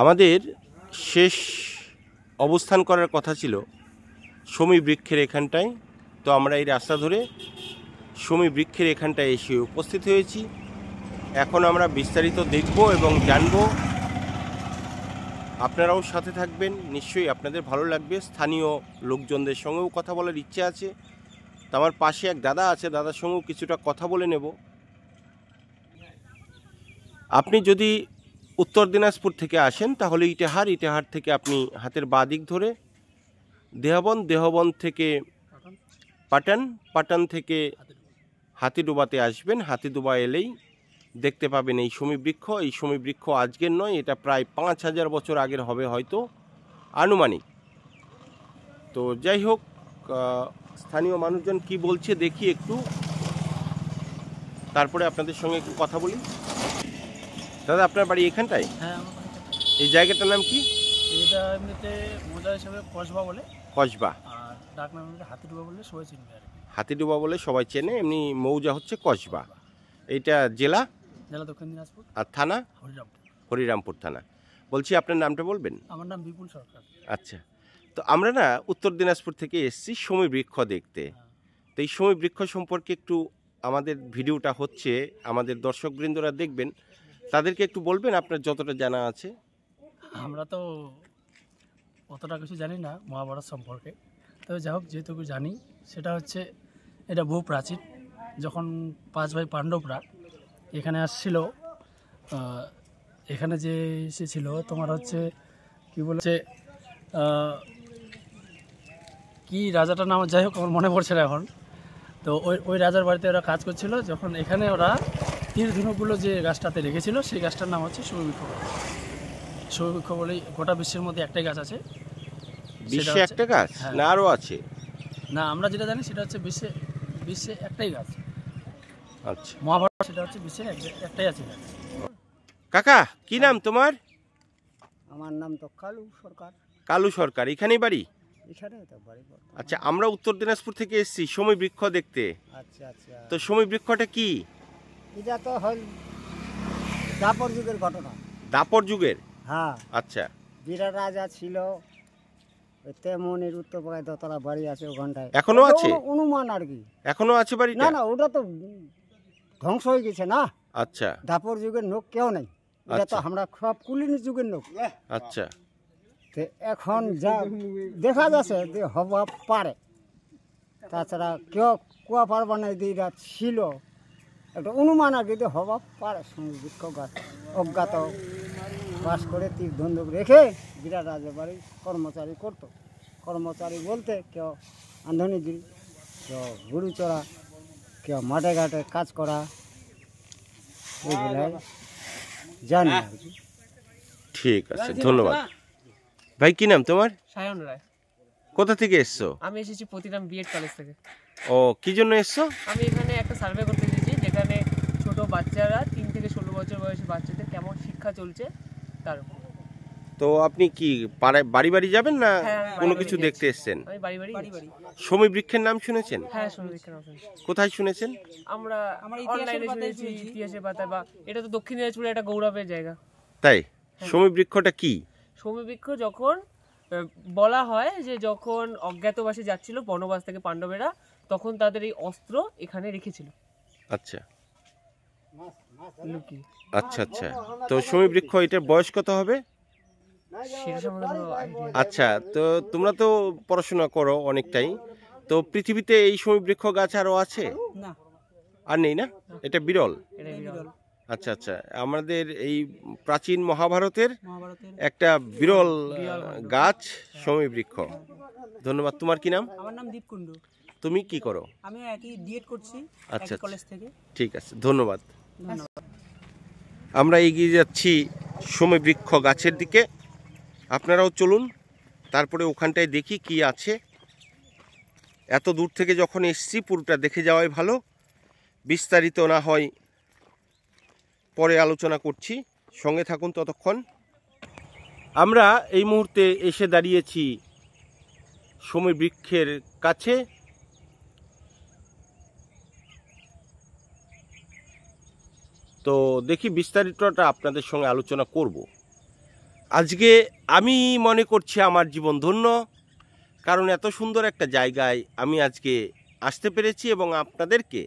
আমাদের শেষ অবস্থান করার কথা ছিল শমী বৃক্ষের এখানটায়। তো আমরা এই রাস্তা ধরে শমী বৃক্ষের এখানটায় এসে উপস্থিত হয়েছি। এখন আমরা বিস্তারিত দেখব এবং জানব। আপনারাও সাথে থাকবেন, নিশ্চয়ই আপনাদের ভালো লাগবে। স্থানীয় লোকজনদের সঙ্গেও কথা বলার ইচ্ছে আছে। তো আমার পাশে এক দাদা আছে, দাদার সঙ্গেও কিছুটা কথা বলে নেব। আপনি যদি উত্তর দিনাজপুর থেকে আসেন তাহলে ইটাহার থেকে আপনি হাতের বাঁ দিক ধরে দেহবন থেকে পাটান থেকে হাতিডোবাতে আসবেন। হাতিডোবা এলেই দেখতে পাবেন এই শমী বৃক্ষ। এই শমী বৃক্ষ আজকের নয়, এটা প্রায় 5000 বছর আগের হবে হয়তো, আনুমানিক। তো যাই হোক, স্থানীয় মানুষজন কি বলছে দেখি একটু, তারপরে আপনাদের সঙ্গে একটু কথা বলি। দাদা, আপনার বাড়ি এখানটায়? হ্যাঁ, আমার বাড়ি এখানটায়। এই জায়গাটার নাম কি? এটা এমনিতে মজা হিসাবে কসবা বলে, কসবা। আর ডাক নাম হচ্ছে হাতিডোবা বলে সবাই চিনবে আর কি। হাতিডোবা বলে সবাই চেনে, এমনি মৌজা হচ্ছে কসবা। এইটা জেলা দক্ষিণ দিনাজপুর, আর থানা হরিরামপুর থানা। বলছি, আপনার নামটা বলবেন? আমার নাম বিপুল সরকার। আচ্ছা, তো আমরা না উত্তর দিনাজপুর থেকে এসেছি শমী বৃক্ষ দেখতে। তো এই শমী বৃক্ষ সম্পর্কে একটু, আমাদের ভিডিওটা হচ্ছে, আমাদের দর্শকবৃন্দরা দেখবেন, তাদেরকে একটু বলবেন আপনার যতটা জানা আছে। আমরা তো অতটা কিছু জানি না মহাভারত সম্পর্কে, তবে যাই হোক যেটুকু জানি সেটা হচ্ছে এটা বহু প্রাচীন। যখন 5 ভাই পাণ্ডবরা এখানে আসছিল, এখানে যে এসেছিল তোমার হচ্ছে কি বলেছে, কি রাজাটার নাম, যাই হোক আমার মনে পড়ছে না এখন। তো ওই রাজার বাড়িতে ওরা কাজ করছিল, যখন এখানে ওরা তীর ধনুকগুলো যে গাছটাতে রেখেছিল সেই গাছটার নাম হচ্ছে শমী বৃক্ষ। শমী বৃক্ষ বলেই গোটা বিশ্বের মধ্যে একটাই গাছ আছে। বিশ্বে একটা গাছ না আরও আছে? না, আমরা যেটা জানি সেটা হচ্ছে বিশ্বে একটাই গাছ। আচ্ছা, মহাভারত সেটা হচ্ছে বিশ্বের একটাই আছে গাছ। কাকা, কি নাম তোমার? আমার নাম তো কালু সরকার। কালু সরকার, এখানেই বাড়ি? এখানে তো বাড়ি। আচ্ছা, আমরা উত্তর দিনাজপুর থেকে এসেছি শমী বৃক্ষ দেখতে। আচ্ছা আচ্ছা, তো শমী বৃক্ষটা কি? এটা তো হল দাপর যুগের ঘটনা। দাপর যুগের? হ্যাঁ। আচ্ছা, বিরাট রাজা ছিল, তেমনের উত্তরপাড়ায় দোতলা বাড়ি আছে ওখানটায়। এখনো আছে? অনুমান আর কি, এখনো আছে বাড়িটা? না না, ওটা তো ধ্বংস হয়ে গেছে না। আচ্ছা, দাপর যুগের লোক কেউ নেই, এটা তো আমরা সব কুলিনি যুগের লোক। আচ্ছা, তো এখন যা দেখা যাচ্ছে যে হওয়া পারে, তাছাড়া কেউ কুয়া পারবা না যে এটা ছিল, একটা অনুমান আর যদি হওয়া পারে। বৃক্ষ গাছ অজ্ঞাত বাস করে তীর ধনুক রেখে বিরাট রাজা বাড়ি কর্মচারী করতো। কর্মচারী বলতে কেউ আন্ধনিগিরি, কেউ গরু চড়া, কেউ মাঠে ঘাটে কাজ করা, এগুলাই জানি আর কি। ঠিক আছে, ধন্যবাদ। ভাই, কি নাম তোমার? সায়ন রায়। কোথা থেকে এসছো? আমি এসেছি প্রতিরাম বিএড কলেজ থেকে। ও, কি জন্য এসছো? আমি এখানে একটা সার্ভে করতে এসেছি, যেখানে ছোট বাচ্চারা 3 থেকে 16 বছর বয়সী বাচ্চাদের কেমন শিক্ষা চলছে তার উপর। তো আপনি কি বাড়ি বাড়ি যাবেন না কোনো কিছু দেখতে এসছেন? আমি বাড়ি বাড়ি। শমী বৃক্ষের নাম শুনেছেন? হ্যাঁ, শমী বৃক্ষের নাম শুনেছি। কোথায় শুনেছেন? আমরা অনলাইনে শুনেছি, ইতিহাসের পাতায়, বা এটা তো দক্ষিণ দিনাজপুরের একটা গৌরবের জায়গা। তাই? শমী বৃক্ষটা কি? শমী বৃক্ষ যখন বলা হয় যে যখন অজ্ঞাতবাসে যাচ্ছিল বনবাস থেকে পাণ্ডবেরা, তখন তাদের এই অস্ত্র এখানে রেখেছিল। আচ্ছা আচ্ছা আচ্ছা, তো শমী বৃক্ষ এটার বয়স কত হবে? আচ্ছা, তো তোমরা তো পড়াশোনা করো অনেকটাই, তো পৃথিবীতে এই শমী বৃক্ষ গাছ আরো আছে? না, আর নেই না, এটা বিরল। আচ্ছা আচ্ছা, আমাদের এই প্রাচীন মহাভারতের একটা বিরল গাছ শমী বৃক্ষ। ধন্যবাদ। তোমার কি নাম? আমার নাম দীপকুণ্ডু। তুমি কি করো? আমি একই ডিএড করছি আচ্ছা কলেজ থেকে। ঠিক আছে, ধন্যবাদ। আমরা এগিয়ে যাচ্ছি শমী বৃক্ষ গাছের দিকে, আপনারাও চলুন, তারপরে ওখানটায় দেখি কি আছে। এত দূর থেকে যখন এসছি পুরোটা দেখে যাওয়াই ভালো, বিস্তারিত না হয় পরে আলোচনা করছি, সঙ্গে থাকুন ততক্ষণ। আমরা এই মুহূর্তে এসে দাঁড়িয়েছি শমী বৃক্ষের কাছে। তো দেখি বিস্তারিতটা আপনাদের সঙ্গে আলোচনা করব। আজকে আমি মনে করছি আমার জীবন ধন্য, কারণ এত সুন্দর একটা জায়গায় আমি আজকে আসতে পেরেছি এবং আপনাদেরকে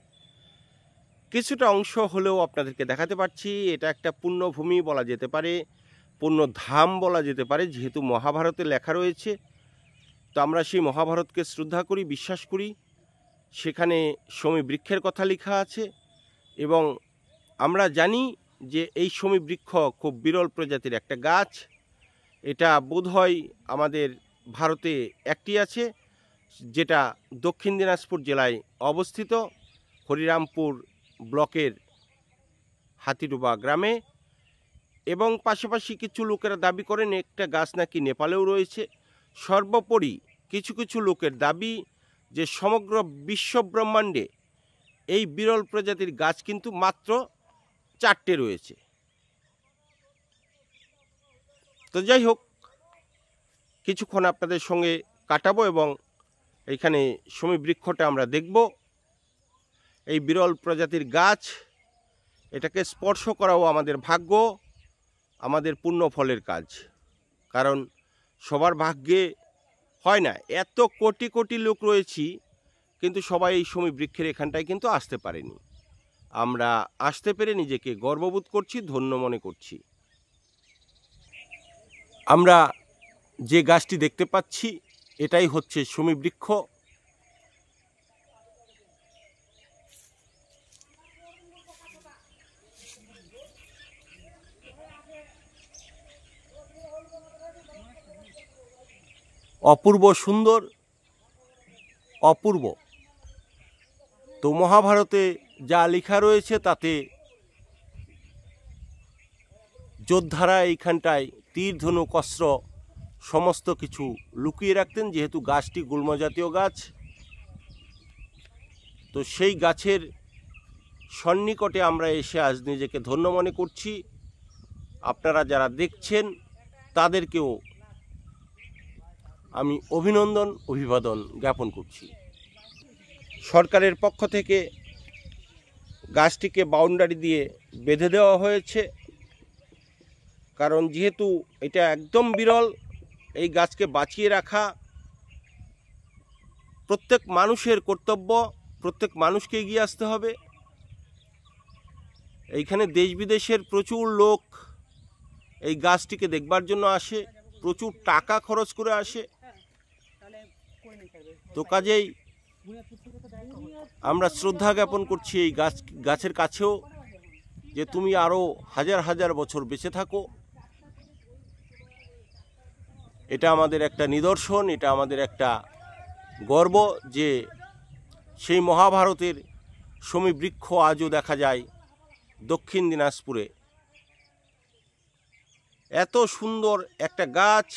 কিছুটা অংশ হলেও আপনাদেরকে দেখাতে পারছি। এটা একটা পুণ্যভূমি বলা যেতে পারে, পুণ্যধাম বলা যেতে পারে, যেহেতু মহাভারতে লেখা রয়েছে। তো আমরা সেই মহাভারতকে শ্রদ্ধা করি, বিশ্বাস করি। সেখানে শমী বৃক্ষের কথা লেখা আছে এবং আমরা জানি যে এই শমী বৃক্ষ খুব বিরল প্রজাতির একটা গাছ। এটা বোধহয় আমাদের ভারতে একটি আছে, যেটা দক্ষিণ দিনাজপুর জেলায় অবস্থিত, হরিরামপুর ব্লকের হাতিডুবা গ্রামে। এবং পাশাপাশি কিছু লোকেরা দাবি করেন একটা গাছ নাকি নেপালেও রয়েছে। সর্বোপরি কিছু কিছু লোকের দাবি যে সমগ্র বিশ্ব ব্রহ্মাণ্ডে এই বিরল প্রজাতির গাছ কিন্তু মাত্র 4টে রয়েছে। তো যাই হোক, কিছুক্ষণ আপনাদের সঙ্গে কাটাবো এবং এইখানে শমী বৃক্ষটা আমরা দেখব। এই বিরল প্রজাতির গাছ, এটাকে স্পর্শ করাও আমাদের ভাগ্য, আমাদের পুণ্য ফলের কাজ। কারণ সবার ভাগ্যে হয় না। এত কোটি কোটি লোক রয়েছি, কিন্তু সবাই এই শমী বৃক্ষের এখানটায় কিন্তু আসতে পারেনি। আমরা আসতে পেরে নিজেকে গর্ববোধ করছি, ধন্য মনে করছি। আমরা যে গাছটি দেখতে পাচ্ছি এটাই হচ্ছে শমী বৃক্ষ। অপূর্ব সুন্দর, অপূর্ব। তো মহাভারতে যা লেখা রয়েছে তাতে যোদ্ধারা এইখানটায় তীর, ধনুক, অস্ত্র সমস্ত কিছু লুকিয়ে রাখতেন, যেহেতু গাছটি গুল্মজাতীয় গাছ। তো সেই গাছের সন্নিকটে আমরা এসে আজ নিজেকে ধন্য মনে করছি। আপনারা যারা দেখছেন তাদেরকেও আমি অভিনন্দন, অভিবাদন জ্ঞাপন করছি। সরকারের পক্ষ থেকে গাছটিকে বাউন্ডারি দিয়ে বেঁধে দেওয়া হয়েছে, কারণ যেহেতু এটা একদম বিরল, এই গাছকে বাঁচিয়ে রাখা প্রত্যেক মানুষের কর্তব্য। প্রত্যেক মানুষকে এগিয়ে আসতে হবে। এইখানে দেশ বিদেশের প্রচুর লোক এই গাছটিকে দেখবার জন্য আসে, প্রচুর টাকা খরচ করে আসে। তো কাজেই আমরা শ্রদ্ধা জ্ঞাপন করছি এই গাছের কাছেও, যে তুমি আরও হাজার হাজার বছর বেঁচে থাকো। এটা আমাদের একটা নিদর্শন, এটা আমাদের একটা গর্ব যে সেই মহাভারতের শমী বৃক্ষ আজও দেখা যায় দক্ষিণ দিনাজপুরে। এত সুন্দর একটা গাছ,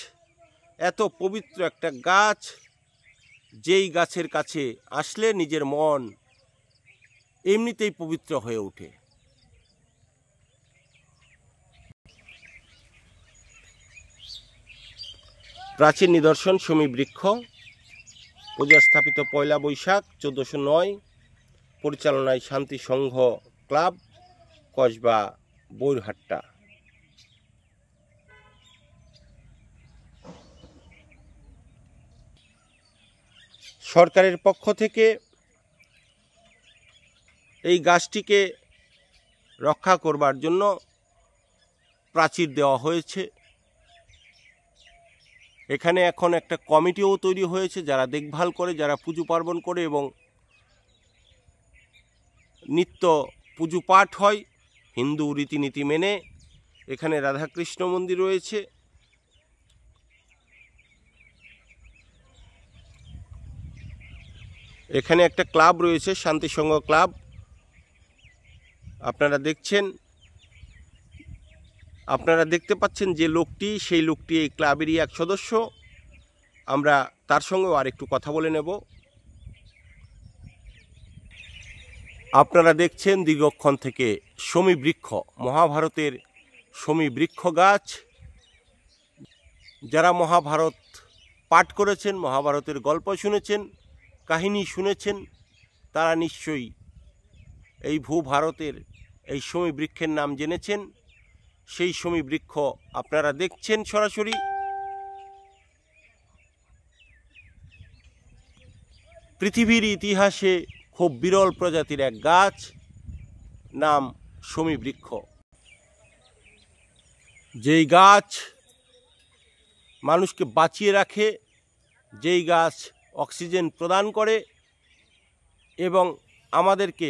এত পবিত্র একটা গাছ, যেই গাছের কাছে আসলে নিজের মন এমনিতেই পবিত্র হয়ে ওঠে। প্রাচীন নিদর্শন শমী বৃক্ষ, পূজা স্থাপিত 1 বৈশাখ 1409, পরিচালনায় শান্তি সংঘ ক্লাব, কসবা বৈরহাট্টা। সরকারের পক্ষ থেকে এই গাছটিকে রক্ষা করবার জন্য প্রাচীর দেওয়া হয়েছে। এখানে এখন একটা কমিটিও তৈরি হয়েছে, যারা দেখভাল করে, যারা পুজো পার্বণ করে এবং নিত্য পুজো পাঠ হয় হিন্দু রীতিনীতি মেনে। এখানে রাধাকৃষ্ণ মন্দির রয়েছে। এখানে একটা ক্লাব রয়েছে, শান্তি সংঘ ক্লাব, আপনারা দেখছেন। আপনারা দেখতে পাচ্ছেন যে লোকটি, সেই লোকটি এই ক্লাবেরই এক সদস্য। আমরা তার সঙ্গেও আরেকটু কথা বলে নেব। আপনারা দেখছেন দীর্ঘক্ষণ থেকে শমী বৃক্ষ, মহাভারতের শমী বৃক্ষ গাছ। যারা মহাভারত পাঠ করেছেন, মহাভারতের গল্প শুনেছেন, কাহিনী শুনেছেন, তারা নিশ্চয়ই এই ভূভারতের এই শমী বৃক্ষের নাম জেনেছেন। সেই শমী বৃক্ষ আপনারা দেখছেন সরাসরি। পৃথিবীর ইতিহাসে খুব বিরল প্রজাতির এক গাছ, নাম শমী বৃক্ষ। যেই গাছ মানুষকে বাঁচিয়ে রাখে, যেই গাছ অক্সিজেন প্রদান করে এবং আমাদেরকে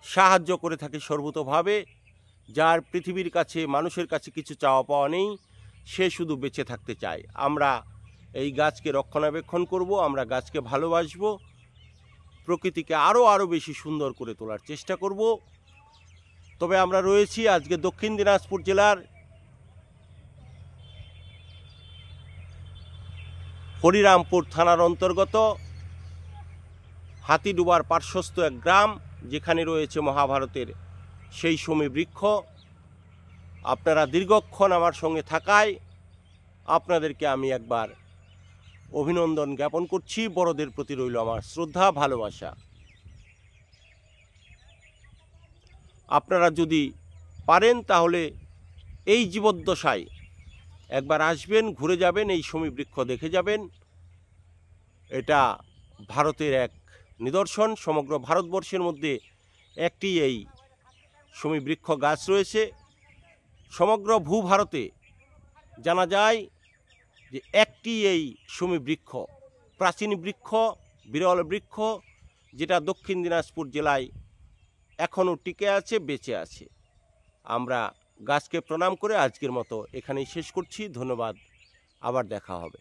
সাহায্য করে থাকে সর্বতোভাবে, যার পৃথিবীর কাছে মানুষের কাছে কিছু চাওয়া পাওয়া নেই, সে শুধু বেঁচে থাকতে চায়। আমরা এই গাছকে রক্ষণাবেক্ষণ করব, আমরা গাছকে ভালোবাসব, প্রকৃতিকে আরও বেশি সুন্দর করে তোলার চেষ্টা করব। তবে আমরা রয়েছি আজকে দক্ষিণ দিনাজপুর জেলার হরিরামপুর থানার অন্তর্গত হাতিডুবার পার্শ্বস্থ এক গ্রাম, যেখানে রয়েছে মহাভারতের সেই শমী বৃক্ষ। আপনারা দীর্ঘক্ষণ আমার সঙ্গে থাকায় আপনাদেরকে আমি একবার অভিনন্দন জ্ঞাপন করছি। বড়দের প্রতি রইল আমার শ্রদ্ধা, ভালোবাসা। আপনারা যদি পারেন তাহলে এই জীবদ্দশায় একবার আসবেন, ঘুরে যাবেন, এই শমী বৃক্ষ দেখে যাবেন। এটা ভারতের এক নিদর্শন। সমগ্র ভারতবর্ষের মধ্যে একটি এই শমী বৃক্ষ গাছ রয়েছে। সমগ্র ভূভারতে জানা যায় যে একটি এই শমী বৃক্ষ, প্রাচীন বৃক্ষ, বিরল বৃক্ষ, যেটা দক্ষিণ দিনাজপুর জেলায় এখনও টিকে আছে, বেঁচে আছে। আমরা গাছকে প্রণাম করে আজকের মতো এখানেই শেষ করছি। ধন্যবাদ, আবার দেখা হবে।